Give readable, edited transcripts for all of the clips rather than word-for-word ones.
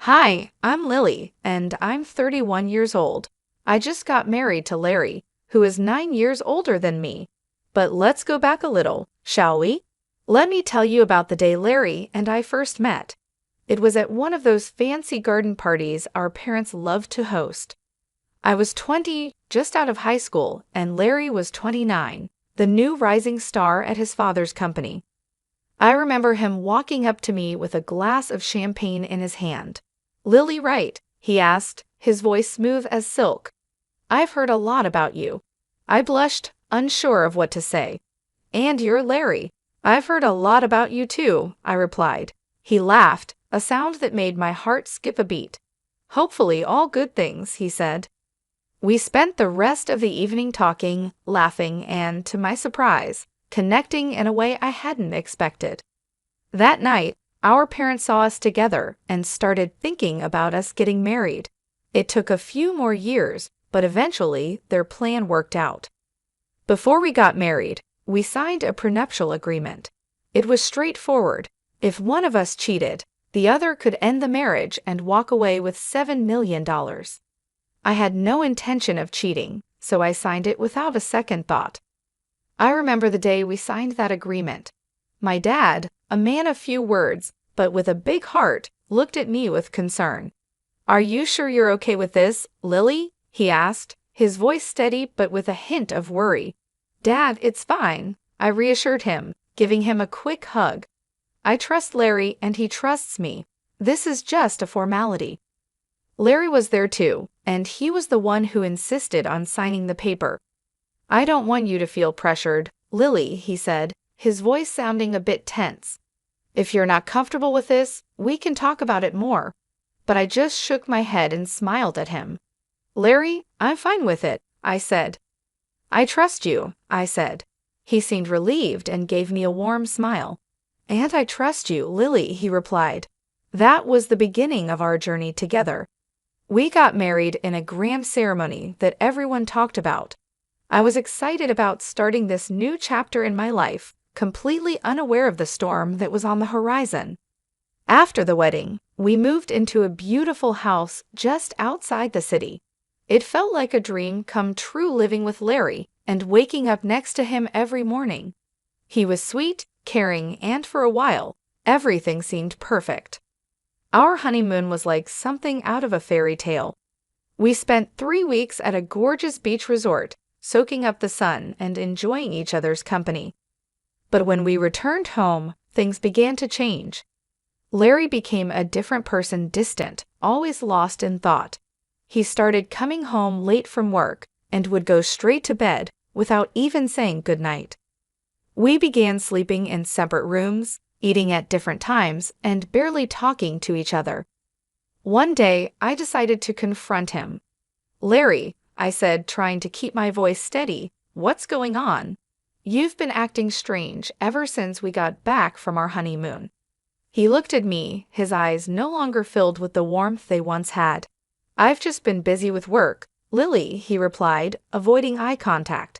Hi, I'm Lily, and I'm 31 years old. I just got married to Larry, who is 9 years older than me. But let's go back a little, shall we? Let me tell you about the day Larry and I first met. It was at one of those fancy garden parties our parents loved to host. I was 20, just out of high school, and Larry was 29, the new rising star at his father's company. I remember him walking up to me with a glass of champagne in his hand. "Lily Wright?" he asked, his voice smooth as silk. "I've heard a lot about you." I blushed, unsure of what to say. "And you're Larry. I've heard a lot about you too," I replied. He laughed, a sound that made my heart skip a beat. "Hopefully all good things," he said. We spent the rest of the evening talking, laughing, and, to my surprise, connecting in a way I hadn't expected. That night, our parents saw us together and started thinking about us getting married. It took a few more years, but eventually their plan worked out. Before we got married, we signed a prenuptial agreement. It was straightforward. If one of us cheated, the other could end the marriage and walk away with $7 million. I had no intention of cheating, so I signed it without a second thought. I remember the day we signed that agreement. My dad, a man of few words, but with a big heart, looked at me with concern. "Are you sure you're okay with this, Lily?" he asked, his voice steady but with a hint of worry. "Dad, it's fine," I reassured him, giving him a quick hug. "I trust Larry and he trusts me. This is just a formality." Larry was there too, and he was the one who insisted on signing the paper. "I don't want you to feel pressured, Lily," he said, his voice sounding a bit tense. "If you're not comfortable with this, we can talk about it more." But I just shook my head and smiled at him. "Larry, I'm fine with it," I said. "I trust you," I said. He seemed relieved and gave me a warm smile. "And I trust you, Lily," he replied. That was the beginning of our journey together. We got married in a grand ceremony that everyone talked about. I was excited about starting this new chapter in my life, completely unaware of the storm that was on the horizon. After the wedding, we moved into a beautiful house just outside the city. It felt like a dream come true living with Larry and waking up next to him every morning. He was sweet, caring, and for a while, everything seemed perfect. Our honeymoon was like something out of a fairy tale. We spent 3 weeks at a gorgeous beach resort, soaking up the sun and enjoying each other's company. But when we returned home, things began to change. Larry became a different person, distant, always lost in thought. He started coming home late from work and would go straight to bed without even saying goodnight. We began sleeping in separate rooms, eating at different times, and barely talking to each other. One day, I decided to confront him. "Larry," I said, trying to keep my voice steady, "what's going on? You've been acting strange ever since we got back from our honeymoon." He looked at me, his eyes no longer filled with the warmth they once had. "I've just been busy with work, Lily," he replied, avoiding eye contact.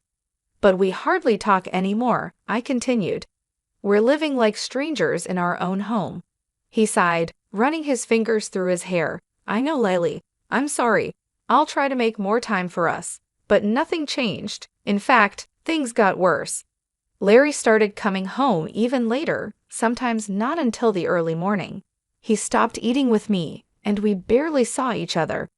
"But we hardly talk anymore," I continued. "We're living like strangers in our own home." He sighed, running his fingers through his hair. "I know, Lily. I'm sorry. I'll try to make more time for us." But nothing changed. In fact, things got worse. Larry started coming home even later, sometimes not until the early morning. He stopped eating with me, and we barely saw each other.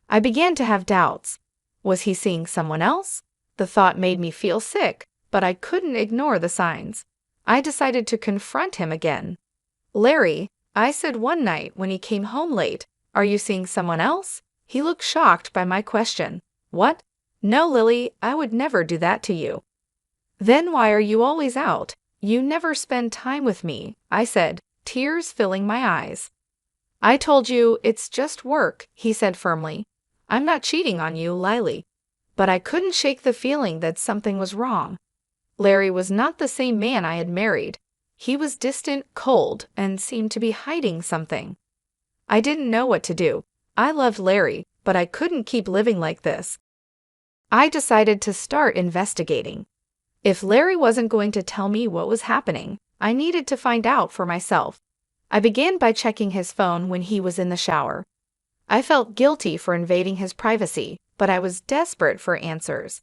I began to have doubts. Was he seeing someone else? The thought made me feel sick, but I couldn't ignore the signs. I decided to confront him again. "Larry," I said one night when he came home late, "are you seeing someone else?" He looked shocked by my question. "What? No, Lily, I would never do that to you." "Then why are you always out? You never spend time with me," I said, tears filling my eyes. "I told you it's just work," he said firmly. "I'm not cheating on you, Lily." But I couldn't shake the feeling that something was wrong. Larry was not the same man I had married. He was distant, cold, and seemed to be hiding something. I didn't know what to do. I loved Larry, but I couldn't keep living like this. I decided to start investigating. If Larry wasn't going to tell me what was happening, I needed to find out for myself. I began by checking his phone when he was in the shower. I felt guilty for invading his privacy, but I was desperate for answers.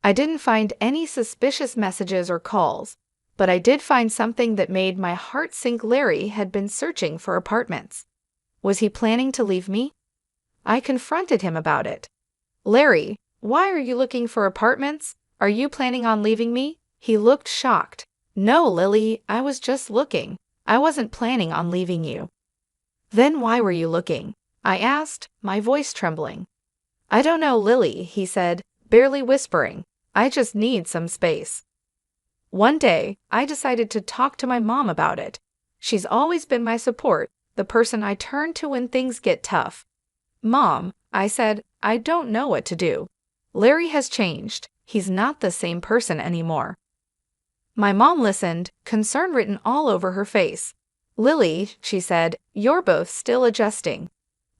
I didn't find any suspicious messages or calls, but I did find something that made my heart sink. Larry had been searching for apartments. Was he planning to leave me? I confronted him about it. Larry, why are you looking for apartments? Are you planning on leaving me? He looked shocked. No, Lily, I was just looking. I wasn't planning on leaving you. Then why were you looking? I asked, my voice trembling. I don't know, Lily, he said, barely whispering. I just need some space. One day, I decided to talk to my mom about it. She's always been my support, the person I turn to when things get tough. Mom, I said, I don't know what to do. Larry has changed. He's not the same person anymore. My mom listened, concern written all over her face. Lily, she said, you're both still adjusting.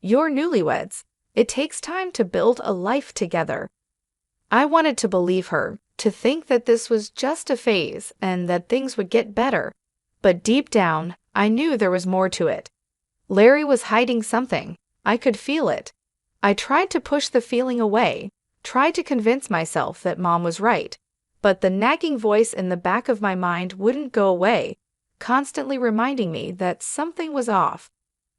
You're newlyweds. It takes time to build a life together. I wanted to believe her, to think that this was just a phase and that things would get better. But deep down, I knew there was more to it. Larry was hiding something. I could feel it. I tried to push the feeling away, tried to convince myself that Mom was right, but the nagging voice in the back of my mind wouldn't go away, constantly reminding me that something was off.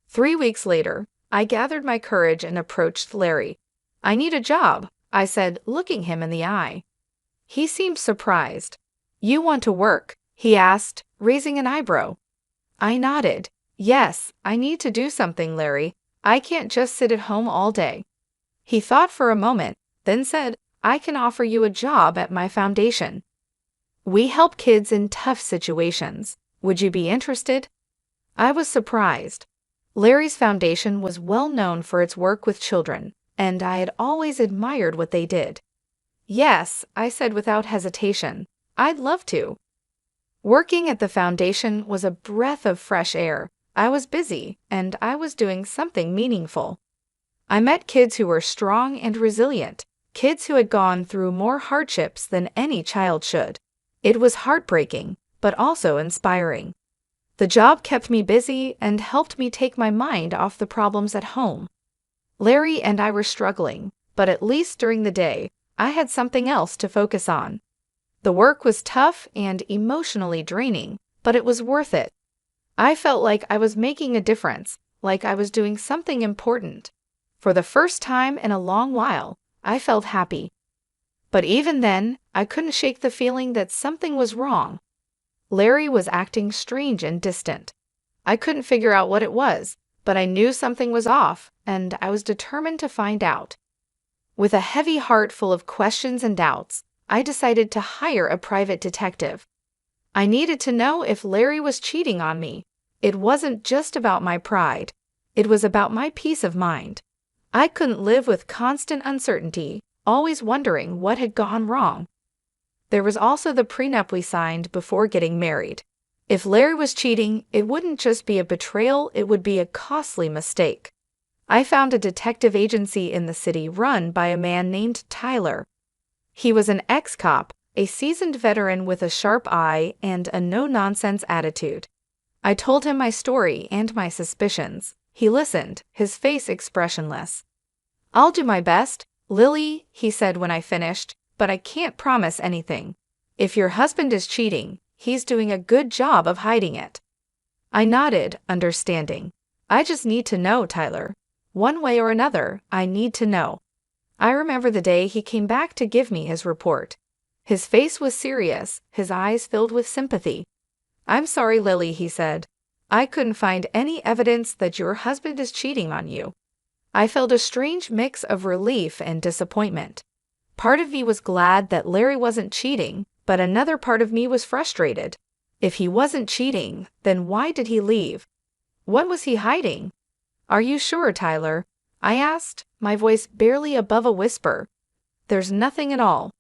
3 weeks later, I gathered my courage and approached Larry. I need a job, I said, looking him in the eye. He seemed surprised. You want to work? He asked, raising an eyebrow. I nodded. Yes, I need to do something, Larry. I can't just sit at home all day. He thought for a moment, then said, I can offer you a job at my foundation. We help kids in tough situations. Would you be interested? I was surprised. Larry's foundation was well known for its work with children, and I had always admired what they did. Yes, I said without hesitation. I'd love to. Working at the foundation was a breath of fresh air. I was busy, and I was doing something meaningful. I met kids who were strong and resilient, kids who had gone through more hardships than any child should. It was heartbreaking, but also inspiring. The job kept me busy and helped me take my mind off the problems at home. Larry and I were struggling, but at least during the day, I had something else to focus on. The work was tough and emotionally draining, but it was worth it. I felt like I was making a difference, like I was doing something important. For the first time in a long while, I felt happy. But even then, I couldn't shake the feeling that something was wrong. Larry was acting strange and distant. I couldn't figure out what it was, but I knew something was off, and I was determined to find out. With a heavy heart full of questions and doubts, I decided to hire a private detective. I needed to know if Larry was cheating on me. It wasn't just about my pride. It was about my peace of mind. I couldn't live with constant uncertainty, always wondering what had gone wrong. There was also the prenup we signed before getting married. If Larry was cheating, it wouldn't just be a betrayal, it would be a costly mistake. I found a detective agency in the city run by a man named Tyler. He was an ex-cop, a seasoned veteran with a sharp eye and a no-nonsense attitude. I told him my story and my suspicions. He listened, his face expressionless. I'll do my best, Lily, he said when I finished, but I can't promise anything. If your husband is cheating, he's doing a good job of hiding it. I nodded, understanding. I just need to know, Tyler. One way or another, I need to know. I remember the day he came back to give me his report. His face was serious, his eyes filled with sympathy. I'm sorry, Lily, he said. I couldn't find any evidence that your husband is cheating on you. I felt a strange mix of relief and disappointment. Part of me was glad that Larry wasn't cheating, but another part of me was frustrated. If he wasn't cheating, then why did he leave? What was he hiding? Are you sure, Tyler? I asked, my voice barely above a whisper. There's nothing at all.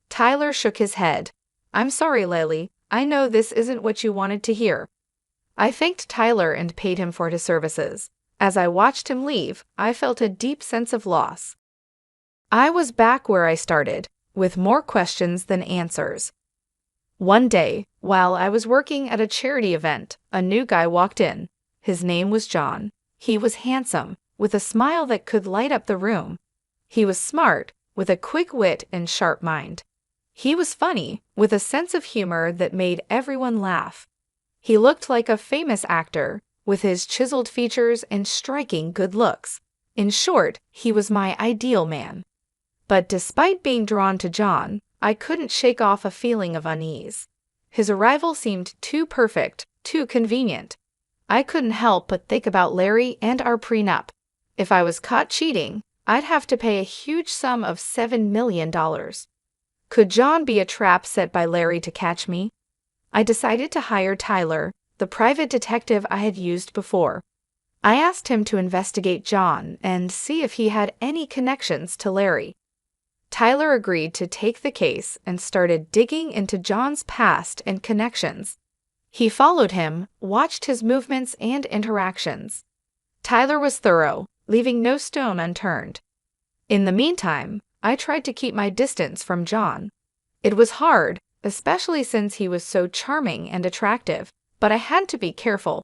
Tyler shook his head. I'm sorry, Lily. I know this isn't what you wanted to hear. I thanked Tyler and paid him for his services. As I watched him leave, I felt a deep sense of loss. I was back where I started, with more questions than answers. One day, while I was working at a charity event, a new guy walked in. His name was John. He was handsome, with a smile that could light up the room. He was smart, with a quick wit and sharp mind. He was funny, with a sense of humor that made everyone laugh. He looked like a famous actor, with his chiseled features and striking good looks. In short, he was my ideal man. But despite being drawn to John, I couldn't shake off a feeling of unease. His arrival seemed too perfect, too convenient. I couldn't help but think about Larry and our prenup. If I was caught cheating, I'd have to pay a huge sum of $7 million. Could John be a trap set by Larry to catch me? I decided to hire Tyler, the private detective I had used before. I asked him to investigate John and see if he had any connections to Larry. Tyler agreed to take the case and started digging into John's past and connections. He followed him, watched his movements and interactions. Tyler was thorough, leaving no stone unturned. In the meantime, I tried to keep my distance from John. It was hard, especially since he was so charming and attractive, but I had to be careful.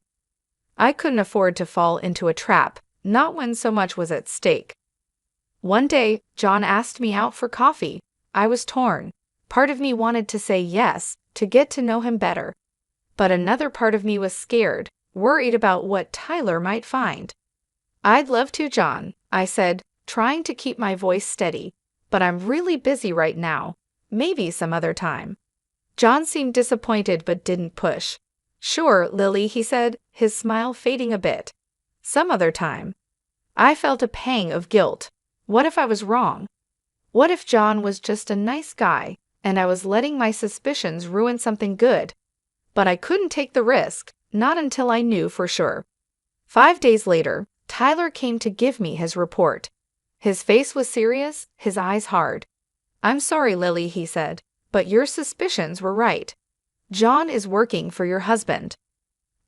I couldn't afford to fall into a trap, not when so much was at stake. One day, John asked me out for coffee. I was torn. Part of me wanted to say yes, to get to know him better. But another part of me was scared, worried about what Tyler might find. "I'd love to, John," I said, trying to keep my voice steady, "but I'm really busy right now. Maybe some other time." John seemed disappointed but didn't push. "Sure, Lily," he said, his smile fading a bit. "Some other time." I felt a pang of guilt. What if I was wrong? What if John was just a nice guy, and I was letting my suspicions ruin something good? But I couldn't take the risk, not until I knew for sure. 5 days later, Tyler came to give me his report. His face was serious, his eyes hard. "I'm sorry, Lily," he said, "but your suspicions were right. John is working for your husband."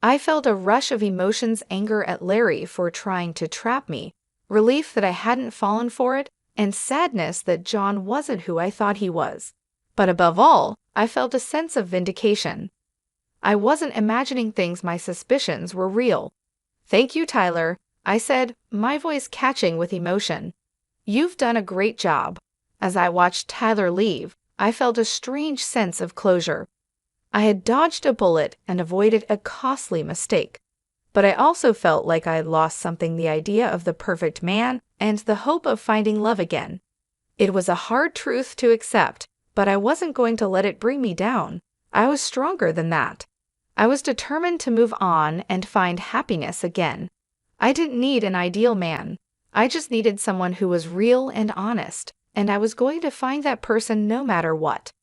I felt a rush of emotions, anger at Larry for trying to trap me, relief that I hadn't fallen for it, and sadness that John wasn't who I thought he was. But above all, I felt a sense of vindication. I wasn't imagining things, my suspicions were real. "Thank you, Tyler," I said, my voice catching with emotion. "You've done a great job." As I watched Tyler leave, I felt a strange sense of closure. I had dodged a bullet and avoided a costly mistake. But I also felt like I had lost something, the idea of the perfect man and the hope of finding love again. It was a hard truth to accept, but I wasn't going to let it bring me down. I was stronger than that. I was determined to move on and find happiness again. I didn't need an ideal man. I just needed someone who was real and honest, and I was going to find that person no matter what.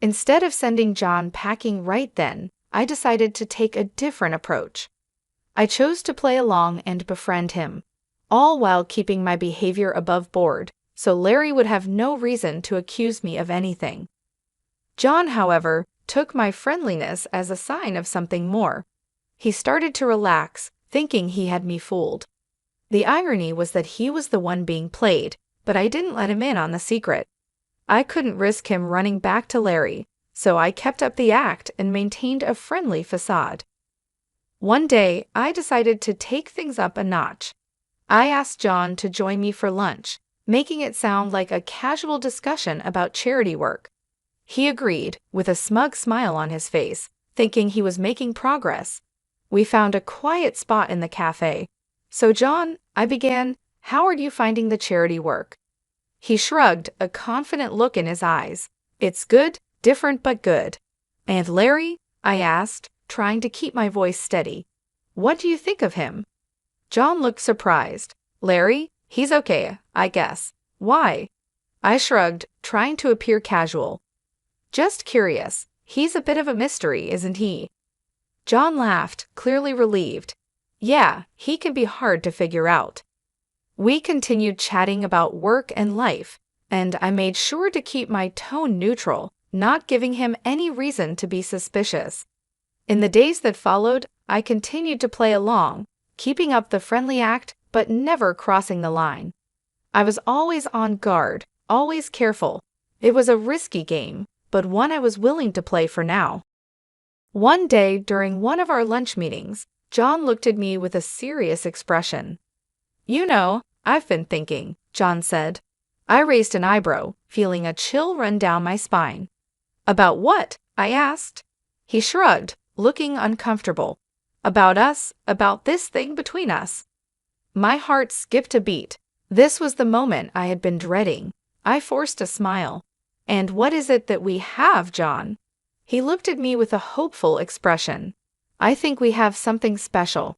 Instead of sending John packing right then, I decided to take a different approach. I chose to play along and befriend him, all while keeping my behavior above board, so Larry would have no reason to accuse me of anything. John, however, took my friendliness as a sign of something more. He started to relax, thinking he had me fooled. The irony was that he was the one being played, but I didn't let him in on the secret. I couldn't risk him running back to Larry, so I kept up the act and maintained a friendly facade. One day, I decided to take things up a notch. I asked John to join me for lunch, making it sound like a casual discussion about charity work. He agreed, with a smug smile on his face, thinking he was making progress. We found a quiet spot in the cafe. "So John," I began, "how are you finding the charity work?" He shrugged, a confident look in his eyes. "It's good, different but good." "And Larry?" I asked, trying to keep my voice steady. "What do you think of him?" John looked surprised. "Larry? He's okay, I guess. Why?" I shrugged, trying to appear casual. "Just curious. He's a bit of a mystery, isn't he?" John laughed, clearly relieved. "Yeah, he can be hard to figure out." We continued chatting about work and life, and I made sure to keep my tone neutral, not giving him any reason to be suspicious. In the days that followed, I continued to play along, keeping up the friendly act but never crossing the line. I was always on guard, always careful. It was a risky game, but one I was willing to play for now. One day during one of our lunch meetings, John looked at me with a serious expression. "You know, I've been thinking," John said. I raised an eyebrow, feeling a chill run down my spine. "About what?" I asked. He shrugged, looking uncomfortable. "About us, about this thing between us." My heart skipped a beat. This was the moment I had been dreading. I forced a smile. "And what is it that we have, John?" He looked at me with a hopeful expression. "I think we have something special."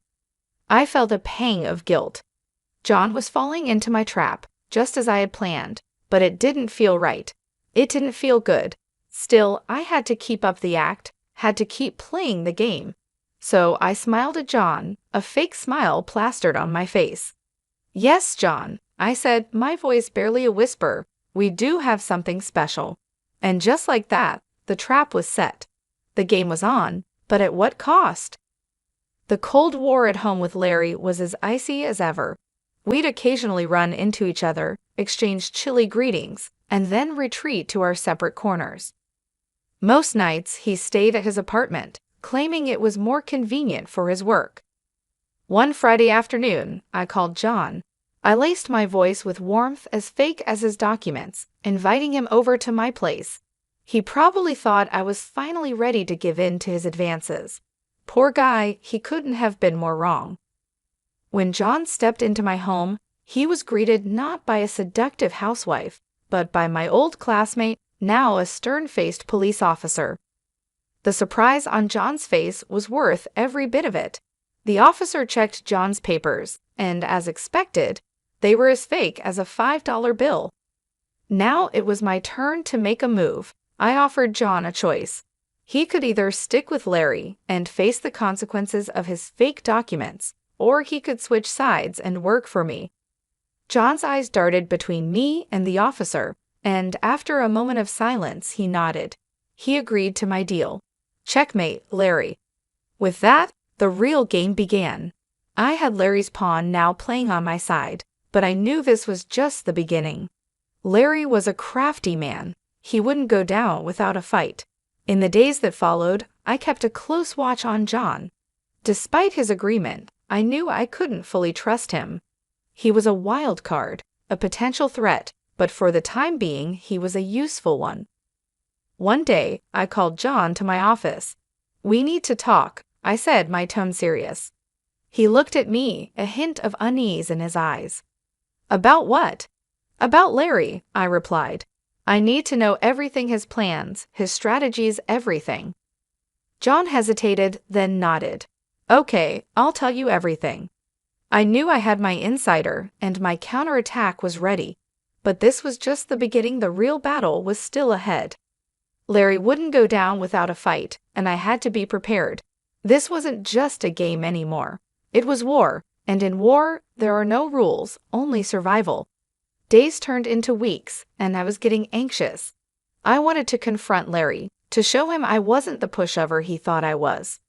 I felt a pang of guilt. John was falling into my trap, just as I had planned, but it didn't feel right. It didn't feel good. Still, I had to keep up the act, had to keep playing the game. So I smiled at John, a fake smile plastered on my face. "Yes, John," I said, my voice barely a whisper, "we do have something special." And just like that, the trap was set. The game was on, but at what cost? The Cold War at home with Larry was as icy as ever. We'd occasionally run into each other, exchange chilly greetings, and then retreat to our separate corners. Most nights, he stayed at his apartment, claiming it was more convenient for his work. One Friday afternoon, I called John. I laced my voice with warmth as fake as his documents, inviting him over to my place. He probably thought I was finally ready to give in to his advances. Poor guy, he couldn't have been more wrong. When John stepped into my home, he was greeted not by a seductive housewife, but by my old classmate, now a stern-faced police officer. The surprise on John's face was worth every bit of it. The officer checked John's papers, and as expected, they were as fake as a $5 bill. Now it was my turn to make a move. I offered John a choice. He could either stick with Larry and face the consequences of his fake documents, or he could switch sides and work for me. John's eyes darted between me and the officer, and after a moment of silence, he nodded. He agreed to my deal. Checkmate, Larry. With that, the real game began. I had Larry's pawn now playing on my side, but I knew this was just the beginning. Larry was a crafty man. He wouldn't go down without a fight. In the days that followed, I kept a close watch on John. Despite his agreement, I knew I couldn't fully trust him. He was a wild card, a potential threat, but for the time being, he was a useful one. One day, I called John to my office. "We need to talk," I said, my tone serious. He looked at me, a hint of unease in his eyes. "About what?" "About Larry," I replied. "I need to know everything, his plans, his strategies, everything." John hesitated, then nodded. "Okay, I'll tell you everything." I knew I had my insider, and my counterattack was ready. But this was just the beginning. The real battle was still ahead. Larry wouldn't go down without a fight, and I had to be prepared. This wasn't just a game anymore. It was war, and in war, there are no rules, only survival. Days turned into weeks, and I was getting anxious. I wanted to confront Larry, to show him I wasn't the pushover he thought I was.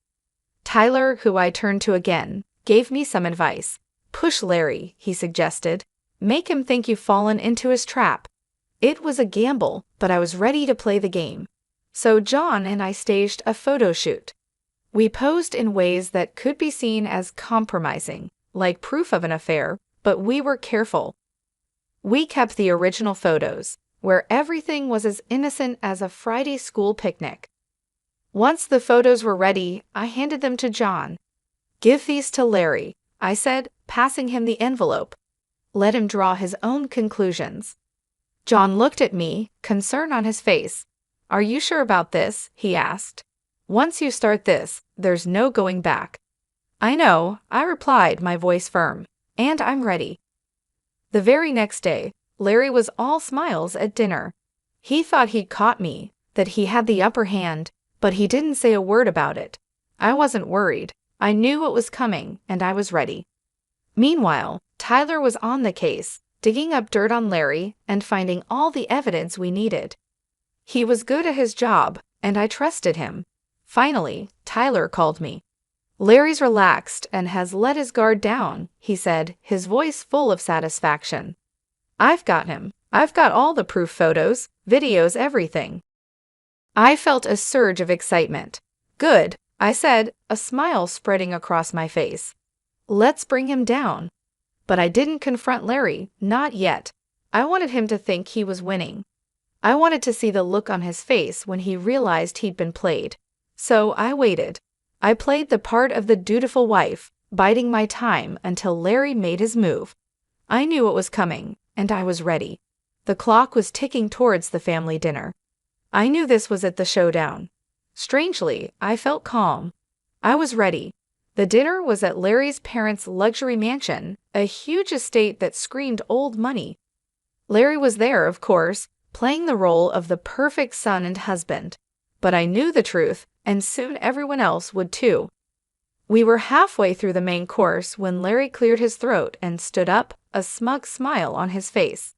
Tyler, who I turned to again, gave me some advice. "Push Larry," he suggested. "Make him think you've fallen into his trap." It was a gamble, but I was ready to play the game. So John and I staged a photo shoot. We posed in ways that could be seen as compromising, like proof of an affair, but we were careful. We kept the original photos, where everything was as innocent as a Friday school picnic. Once the photos were ready, I handed them to John. "Give these to Larry," I said, passing him the envelope. "Let him draw his own conclusions." John looked at me, concern on his face. "Are you sure about this?" he asked. "Once you start this, there's no going back." "I know," I replied, my voice firm, "and I'm ready." The very next day, Larry was all smiles at dinner. He thought he'd caught me, that he had the upper hand, but he didn't say a word about it. I wasn't worried. I knew what was coming, and I was ready. Meanwhile, Tyler was on the case, digging up dirt on Larry and finding all the evidence we needed. He was good at his job, and I trusted him. Finally, Tyler called me. "Larry's relaxed and has let his guard down," he said, his voice full of satisfaction. "I've got him. I've got all the proof photos, videos, everything." I felt a surge of excitement. Good, I said, a smile spreading across my face. Let's bring him down. But I didn't confront Larry, not yet. I wanted him to think he was winning. I wanted to see the look on his face when he realized he'd been played. So I waited. I played the part of the dutiful wife, biding my time until Larry made his move. I knew what was coming, and I was ready. The clock was ticking towards the family dinner. I knew this was it, the showdown. Strangely, I felt calm. I was ready. The dinner was at Larry's parents' luxury mansion, a huge estate that screamed old money. Larry was there, of course, playing the role of the perfect son and husband. But I knew the truth, and soon everyone else would too. We were halfway through the main course when Larry cleared his throat and stood up, a smug smile on his face.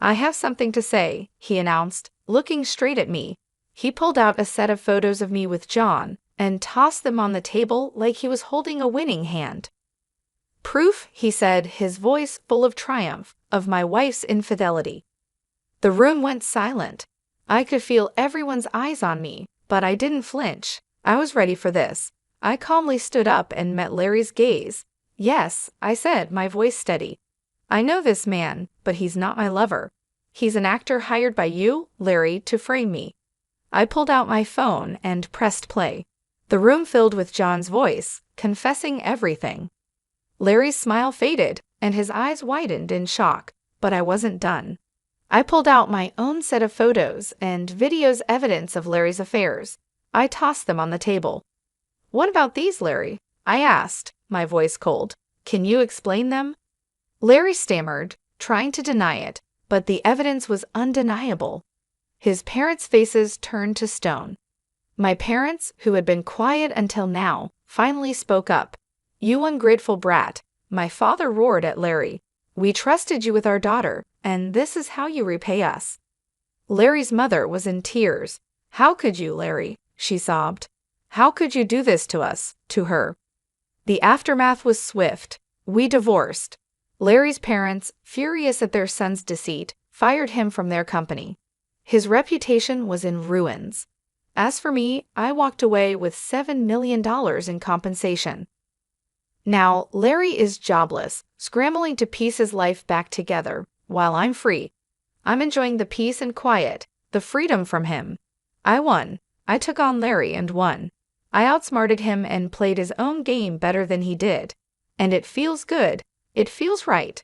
I have something to say, he announced, looking straight at me. He pulled out a set of photos of me with John and tossed them on the table like he was holding a winning hand. Proof, he said, his voice full of triumph, of my wife's infidelity. The room went silent. I could feel everyone's eyes on me, but I didn't flinch. I was ready for this. I calmly stood up and met Larry's gaze. Yes, I said, my voice steady. I know this man, but he's not my lover. He's an actor hired by you, Larry, to frame me. I pulled out my phone and pressed play. The room filled with John's voice, confessing everything. Larry's smile faded, and his eyes widened in shock, but I wasn't done. I pulled out my own set of photos and videos evidence of Larry's affairs. I tossed them on the table. What about these, Larry? I asked, my voice cold. Can you explain them? Larry stammered, trying to deny it, but the evidence was undeniable. His parents' faces turned to stone. My parents, who had been quiet until now, finally spoke up. You ungrateful brat, my father roared at Larry. We trusted you with our daughter, and this is how you repay us. Larry's mother was in tears. How could you, Larry? She sobbed. How could you do this to us, to her? The aftermath was swift. We divorced. Larry's parents, furious at their son's deceit, fired him from their company. His reputation was in ruins. As for me, I walked away with $7 million in compensation. Now, Larry is jobless, scrambling to piece his life back together, while I'm free. I'm enjoying the peace and quiet, the freedom from him. I won. I took on Larry and won. I outsmarted him and played his own game better than he did. And it feels good. It feels right.